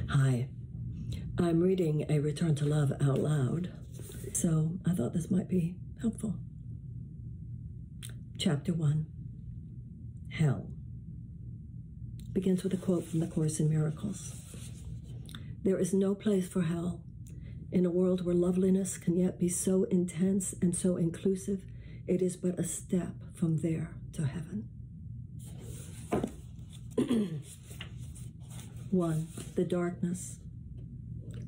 Hi, I'm reading A Return to Love out loud, so I thought this might be helpful. Chapter 1, Hell, begins with a quote from the Course in Miracles. There is no place for hell. In a world where loveliness can yet be so intense and so inclusive, it is but a step from there to heaven. 1. The darkness.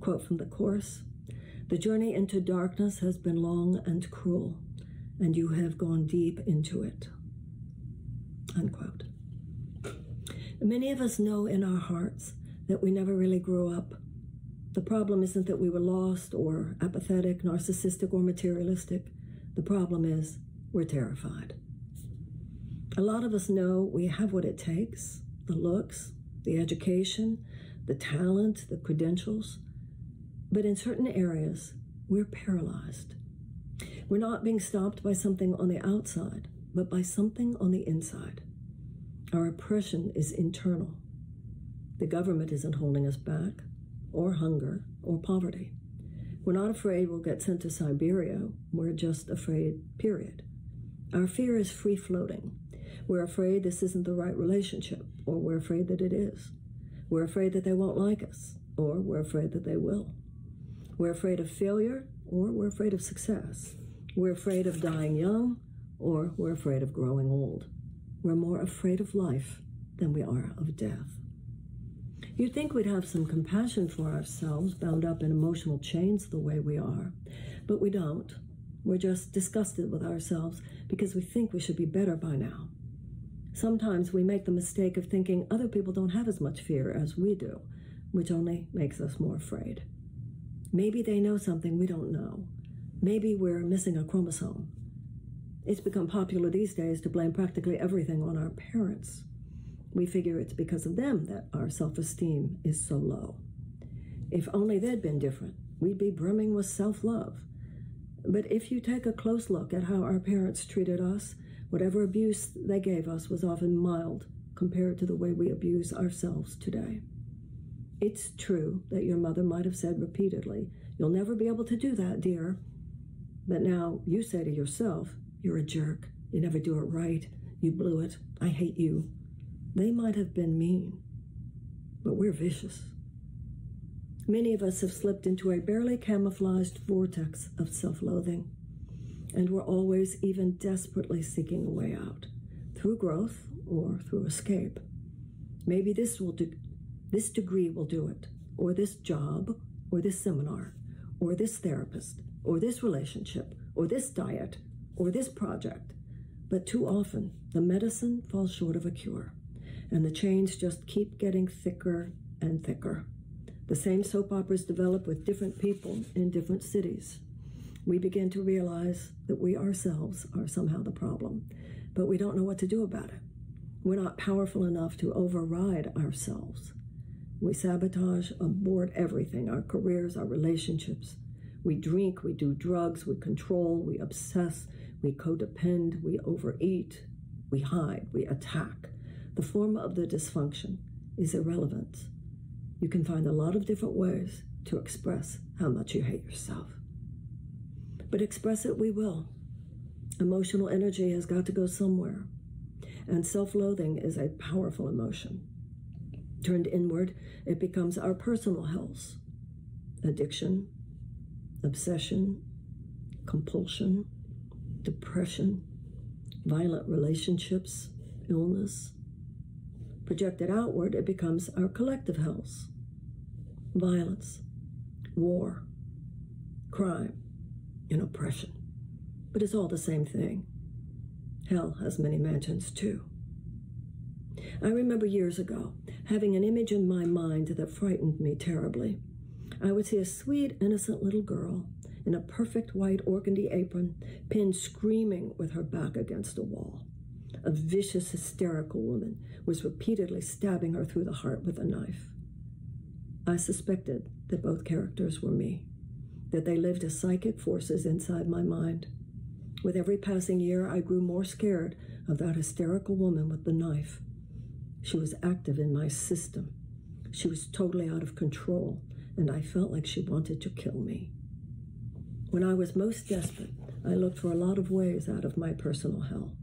Quote from the Course. The journey into darkness has been long and cruel, and you have gone deep into it. Unquote. Many of us know in our hearts that we never really grew up. The problem isn't that we were lost or apathetic, narcissistic, or materialistic. The problem is we're terrified. A lot of us know we have what it takes, the looks, the education, the talent, the credentials. But in certain areas, we're paralyzed. We're not being stopped by something on the outside, but by something on the inside. Our oppression is internal. The government isn't holding us back, or hunger, or poverty. We're not afraid we'll get sent to Siberia. We're just afraid, period. Our fear is free-floating. We're afraid this isn't the right relationship, or we're afraid that it is. We're afraid that they won't like us, or we're afraid that they will. We're afraid of failure, or we're afraid of success. We're afraid of dying young, or we're afraid of growing old. We're more afraid of life than we are of death. You'd think we'd have some compassion for ourselves, bound up in emotional chains the way we are, but we don't. We're just disgusted with ourselves because we think we should be better by now. Sometimes we make the mistake of thinking other people don't have as much fear as we do, which only makes us more afraid. Maybe they know something we don't know. Maybe we're missing a chromosome. It's become popular these days to blame practically everything on our parents. We figure it's because of them that our self-esteem is so low. If only they'd been different, we'd be brimming with self-love. But if you take a close look at how our parents treated us, whatever abuse they gave us was often mild compared to the way we abuse ourselves today. It's true that your mother might have said repeatedly, "You'll never be able to do that, dear." But now you say to yourself, "You're a jerk. You never do it right. You blew it. I hate you." They might have been mean, but we're vicious. Many of us have slipped into a barely camouflaged vortex of self-loathing, and we're always even desperately seeking a way out, through growth or through escape. Maybe this degree will do it, or this job, or this seminar, or this therapist, or this relationship, or this diet, or this project. But too often, the medicine falls short of a cure, and the chains just keep getting thicker and thicker. The same soap operas develop with different people in different cities. We begin to realize that we ourselves are somehow the problem, but we don't know what to do about it. We're not powerful enough to override ourselves. We sabotage, abort everything, our careers, our relationships. We drink, we do drugs, we control, we obsess, we codepend, we overeat, we hide, we attack. The form of the dysfunction is irrelevant. You can find a lot of different ways to express how much you hate yourself. But express it we will. Emotional energy has got to go somewhere. And self-loathing is a powerful emotion. Turned inward, it becomes our personal hells. Addiction, obsession, compulsion, depression, violent relationships, illness. Projected outward, it becomes our collective hells. Violence, war, crime, and oppression. But it's all the same thing. Hell has many mansions too. I remember years ago having an image in my mind that frightened me terribly. I would see a sweet, innocent little girl in a perfect white organdy apron, pinned screaming with her back against a wall. A vicious, hysterical woman was repeatedly stabbing her through the heart with a knife. I suspected that both characters were me, that they lived as psychic forces inside my mind. With every passing year, I grew more scared of that hysterical woman with the knife. She was active in my system. She was totally out of control, and I felt like she wanted to kill me. When I was most desperate, I looked for a lot of ways out of my personal hell.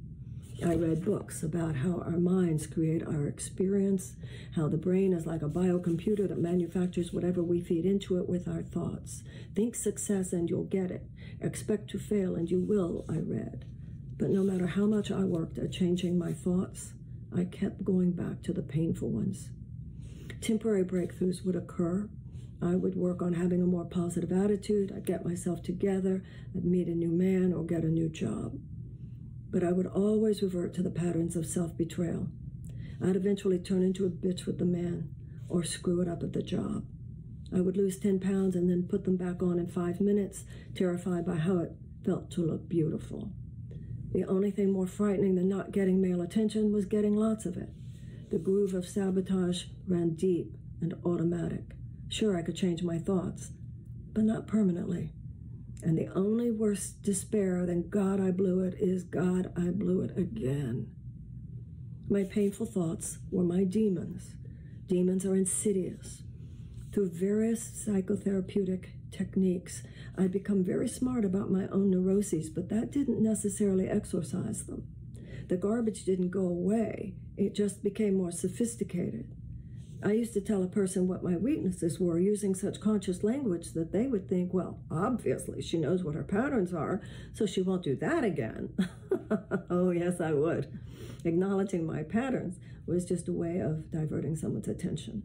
I read books about how our minds create our experience, how the brain is like a biocomputer that manufactures whatever we feed into it with our thoughts. Think success and you'll get it. Expect to fail and you will, I read. But no matter how much I worked at changing my thoughts, I kept going back to the painful ones. Temporary breakthroughs would occur. I would work on having a more positive attitude. I'd get myself together. I'd meet a new man or get a new job. But I would always revert to the patterns of self-betrayal. I'd eventually turn into a bitch with the man or screw it up at the job. I would lose 10 pounds and then put them back on in 5 minutes, terrified by how it felt to look beautiful. The only thing more frightening than not getting male attention was getting lots of it. The groove of sabotage ran deep and automatic. Sure, I could change my thoughts, but not permanently. And the only worse despair than God, I blew it is God, I blew it again. My painful thoughts were my demons. Demons are insidious. Through various psychotherapeutic techniques, I'd become very smart about my own neuroses, but that didn't necessarily exorcise them. The garbage didn't go away. It just became more sophisticated. I used to tell a person what my weaknesses were using such conscious language that they would think, well, obviously she knows what her patterns are, so she won't do that again. Oh, yes, I would. Acknowledging my patterns was just a way of diverting someone's attention.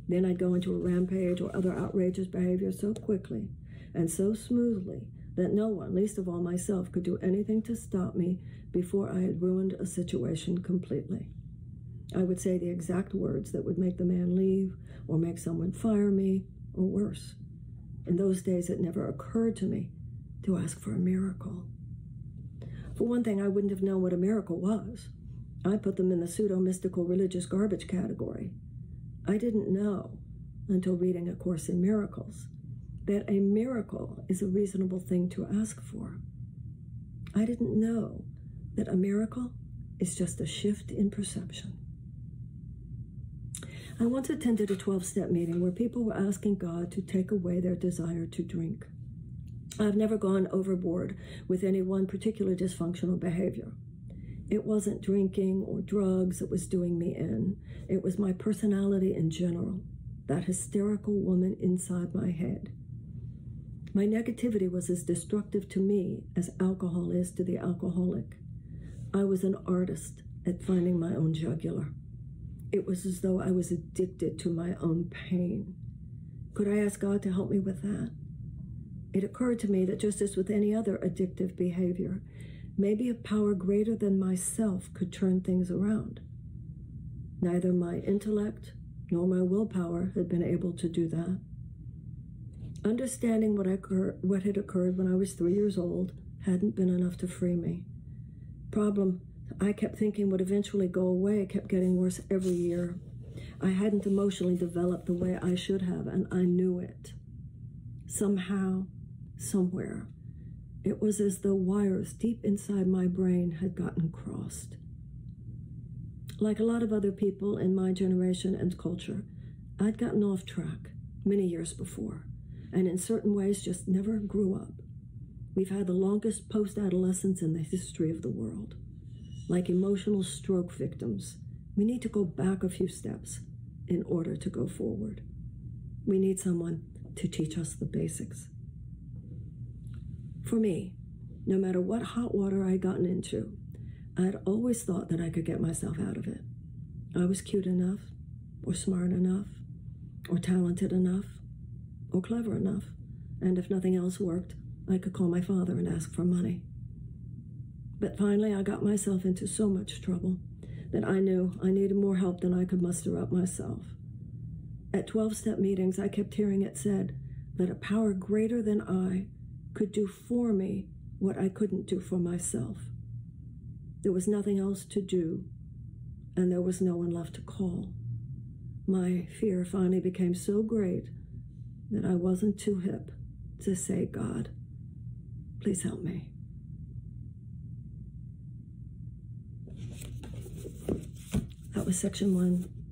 Then I'd go into a rampage or other outrageous behavior so quickly and so smoothly that no one, least of all myself, could do anything to stop me before I had ruined a situation completely. I would say the exact words that would make the man leave or make someone fire me or worse. In those days, it never occurred to me to ask for a miracle. For one thing, I wouldn't have known what a miracle was. I put them in the pseudo-mystical religious garbage category. I didn't know until reading A Course in Miracles that a miracle is a reasonable thing to ask for. I didn't know that a miracle is just a shift in perception. I once attended a 12-step meeting where people were asking God to take away their desire to drink. I've never gone overboard with any one particular dysfunctional behavior. It wasn't drinking or drugs that was doing me in. It was my personality in general, that hysterical woman inside my head. My negativity was as destructive to me as alcohol is to the alcoholic. I was an artist at finding my own jugular. It was as though I was addicted to my own pain. Could I ask God to help me with that? It occurred to me that just as with any other addictive behavior, maybe a power greater than myself could turn things around. Neither my intellect nor my willpower had been able to do that. Understanding what had occurred when I was 3 years old hadn't been enough to free me. Problem I kept thinking would eventually go away kept getting worse every year. I hadn't emotionally developed the way I should have, and I knew it. Somehow, somewhere, it was as though wires deep inside my brain had gotten crossed. Like a lot of other people in my generation and culture, I'd gotten off track many years before, and in certain ways just never grew up. We've had the longest post-adolescence in the history of the world. Like emotional stroke victims, we need to go back a few steps in order to go forward. We need someone to teach us the basics. For me, no matter what hot water I'd gotten into, I'd always thought that I could get myself out of it. I was cute enough, or smart enough, or talented enough, or clever enough, and if nothing else worked, I could call my father and ask for money. But finally, I got myself into so much trouble that I knew I needed more help than I could muster up myself. At 12-step meetings, I kept hearing it said that a power greater than I could do for me what I couldn't do for myself. There was nothing else to do, and there was no one left to call. My fear finally became so great that I wasn't too hip to say, God, please help me. That was section 1.